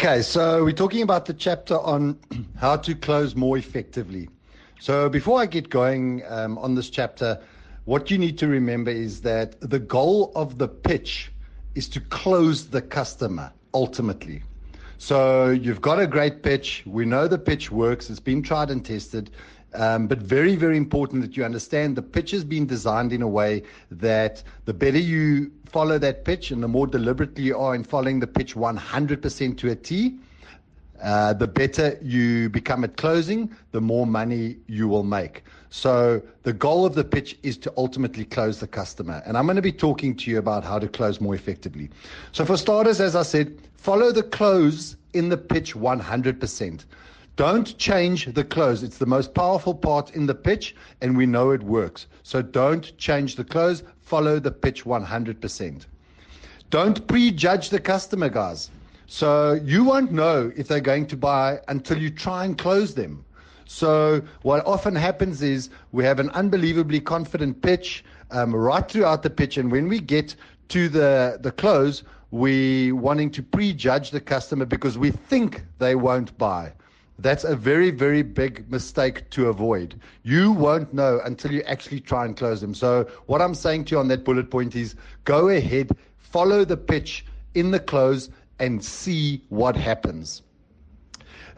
Okay, so we're talking about the chapter on how to close more effectively. So before I get going on this chapter, what you need to remember is that the goal of the pitch is to close the customer ultimately. So you've got a great pitch. We know the pitch works. It's been tried and tested. But very, very important that you understand the pitch has been designed in a way that the better you follow that pitch and the more deliberately you are in following the pitch 100% to a T, the better you become at closing, the more money you will make. So the goal of the pitch is to ultimately close the customer. And I'm going to be talking to you about how to close more effectively. So for starters, as I said, follow the close in the pitch 100%. Don't change the close. It's the most powerful part in the pitch, and we know it works. So don't change the close. Follow the pitch 100%. Don't prejudge the customer, guys. So you won't know if they're going to buy until you try and close them. So what often happens is we have an unbelievably confident pitch right throughout the pitch, and when we get to the close, we wanting to prejudge the customer because we think they won't buy. That's a very, very big mistake to avoid. You won't know until you actually try and close them. So what I'm saying to you on that bullet point is go ahead, follow the pitch in the close and see what happens.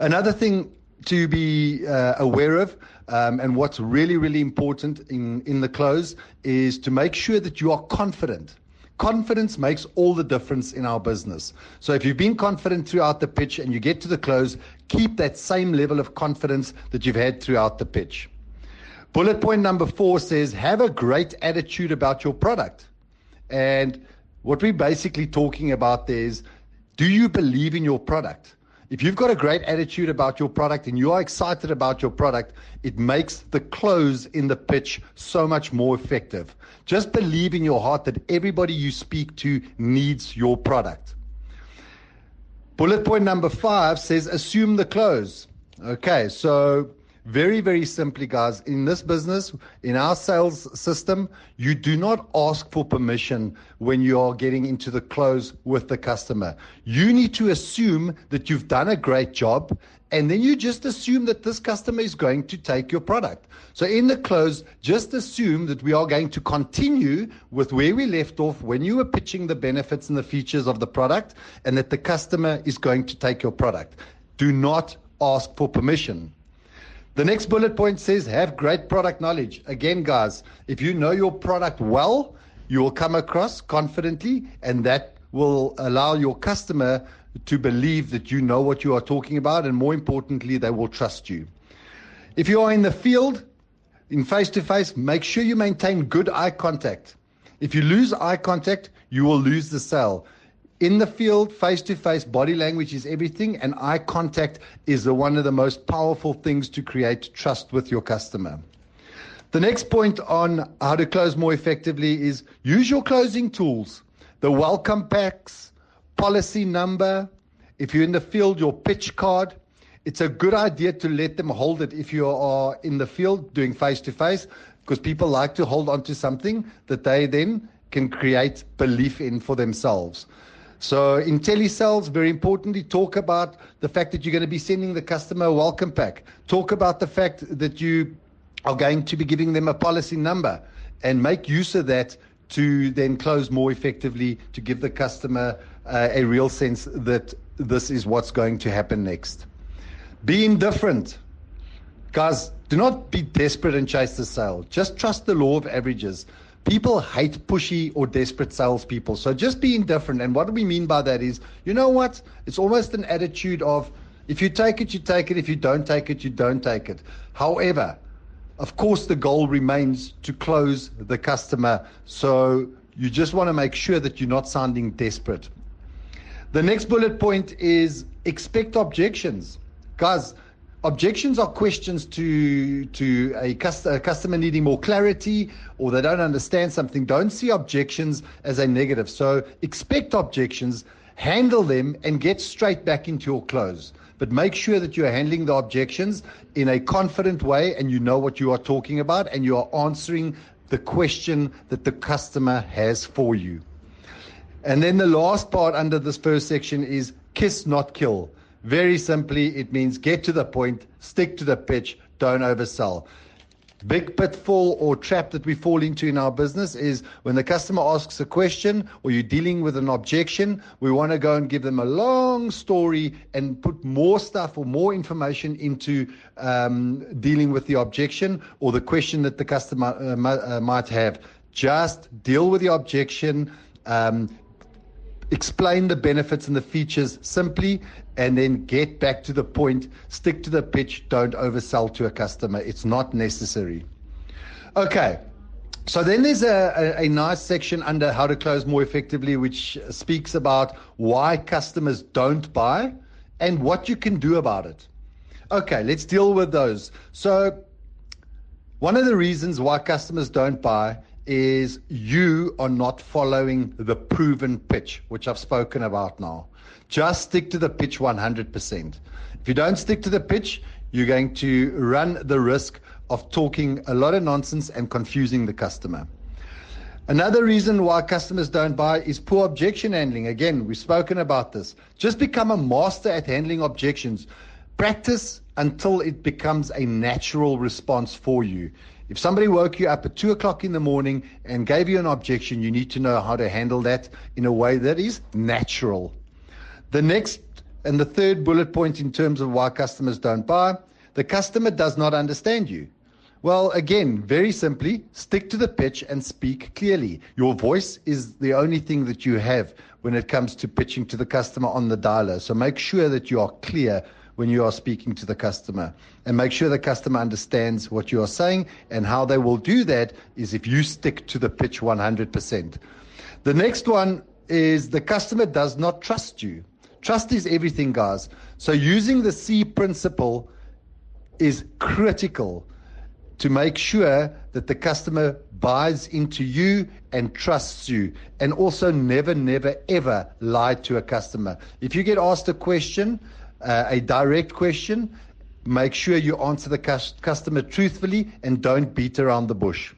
Another thing to be aware of and what's really, really important in the close is to make sure that you are confident. Confidence makes all the difference in our business. So if you've been confident throughout the pitch and you get to the close, keep that same level of confidence that you've had throughout the pitch. Bullet point number 4 says, have a great attitude about your product. And what we're basically talking about there is, do you believe in your product? If you've got a great attitude about your product and you are excited about your product, it makes the close in the pitch so much more effective. Just believe in your heart that everybody you speak to needs your product. Bullet point number 5 says, assume the close. Okay, so very, very simply, guys, in this business, in our sales system, you do not ask for permission when you are getting into the close with the customer. You need to assume that you've done a great job, and then you just assume that this customer is going to take your product. So in the close, just assume that we are going to continue with where we left off when you were pitching the benefits and the features of the product, and that the customer is going to take your product. Do not ask for permission. The next bullet point says, have great product knowledge. Again, guys, if you know your product well, you will come across confidently, and that will allow your customer to believe that you know what you are talking about, and more importantly, they will trust you. If you are in the field, in face-to-face, make sure you maintain good eye contact. If you lose eye contact, you will lose the sale. In the field, face-to-face, body language is everything, and eye contact is one of the most powerful things to create trust with your customer. The next point on how to close more effectively is use your closing tools. The welcome packs, policy number, if you're in the field, your pitch card. It's a good idea to let them hold it if you are in the field doing face-to-face, because people like to hold on to something that they then can create belief in for themselves. So in telesales, very importantly, talk about the fact that you're going to be sending the customer a welcome pack. Talk about the fact that you are going to be giving them a policy number, and make use of that to then close more effectively, to give the customer a real sense that this is what's going to happen next. Be indifferent. Guys, do not be desperate and chase the sale. Just trust the law of averages. People hate pushy or desperate salespeople. So just be indifferent. And what we mean by that is, you know what? It's almost an attitude of, if you take it, you take it. If you don't take it, you don't take it. However, of course, the goal remains to close the customer. So you just want to make sure that you're not sounding desperate. The next bullet point is expect objections. Guys, objections are questions to a customer needing more clarity, or they don't understand something. Don't see objections as a negative. So expect objections, handle them, and get straight back into your close. But make sure that you are handling the objections in a confident way, and you know what you are talking about, and you are answering the question that the customer has for you. And then the last part under this first section is KISS, not kill. Very simply, it means get to the point, stick to the pitch, don't oversell. Big pitfall or trap that we fall into in our business is when the customer asks a question or you're dealing with an objection, we want to go and give them a long story and put more stuff or more information into dealing with the objection or the question that the customer might have. Just deal with the objection, explain the benefits and the features simply, and then get back to the point, stick to the pitch, don't oversell to a customer. It's not necessary. Okay, so then there's a nice section under how to close more effectively, which speaks about why customers don't buy and what you can do about it. Okay, let's deal with those. So one of the reasons why customers don't buy is you are not following the proven pitch, which I've spoken about now. Just stick to the pitch 100%. If you don't stick to the pitch, you're going to run the risk of talking a lot of nonsense and confusing the customer. Another reason why customers don't buy is poor objection handling. Again, we've spoken about this. Just become a master at handling objections. Practice until it becomes a natural response for you. If somebody woke you up at 2 o'clock in the morning and gave you an objection, you need to know how to handle that in a way that is natural. The next and the third bullet point in terms of why customers don't buy, the customer does not understand you. Well, again, very simply, stick to the pitch and speak clearly. Your voice is the only thing that you have when it comes to pitching to the customer on the dialer. So make sure that you are clear when you are speaking to the customer, and make sure the customer understands what you are saying, and how they will do that is if you stick to the pitch 100%. The next one is the customer does not trust you. Trust is everything, guys. So using the C principle is critical to make sure that the customer buys into you and trusts you, and also never, ever lie to a customer. If you get asked a question, a direct question, make sure you answer the customer truthfully and don't beat around the bush.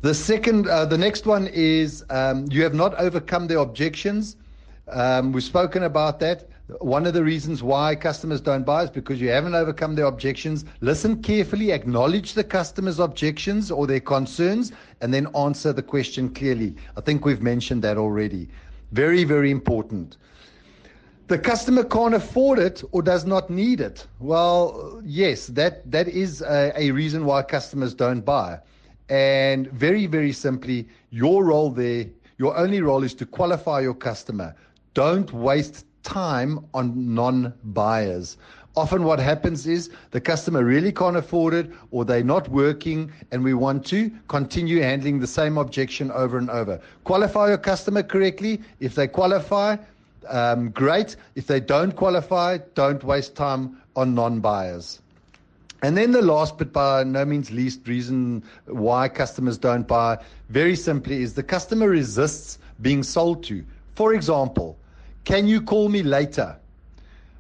The next one is you have not overcome their objections. We've spoken about that. One of the reasons why customers don't buy is because you haven't overcome their objections. Listen carefully, acknowledge the customer's objections or their concerns, and then answer the question clearly. I think we've mentioned that already. Very, very important. The customer can't afford it or does not need it. Well, yes, that is a reason why customers don't buy. And very, very simply, your role there, your only role is to qualify your customer. Don't waste time on non-buyers. Often what happens is the customer really can't afford it, or they're not working, and we want to continue handling the same objection over and over. Qualify your customer correctly. If they qualify, great. If they don't qualify, don't waste time on non-buyers. And then the last, but by no means least, reason why customers don't buy, very simply, is the customer resists being sold to. For example, can you call me later?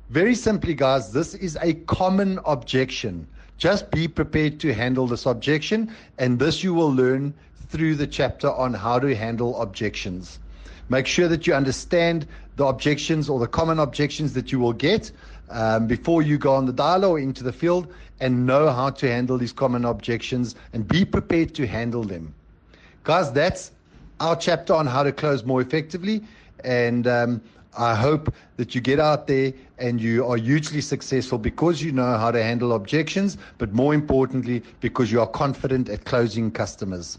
Very simply, guys, this is a common objection. Just be prepared to handle this objection, and this you will learn through the chapter on how to handle objections. Make sure that you understand the objections or the common objections that you will get before you go on the dialer or into the field, and know how to handle these common objections and be prepared to handle them. Guys, that's our chapter on how to close more effectively, and I hope that you get out there and you are hugely successful because you know how to handle objections, but more importantly, because you are confident at closing customers.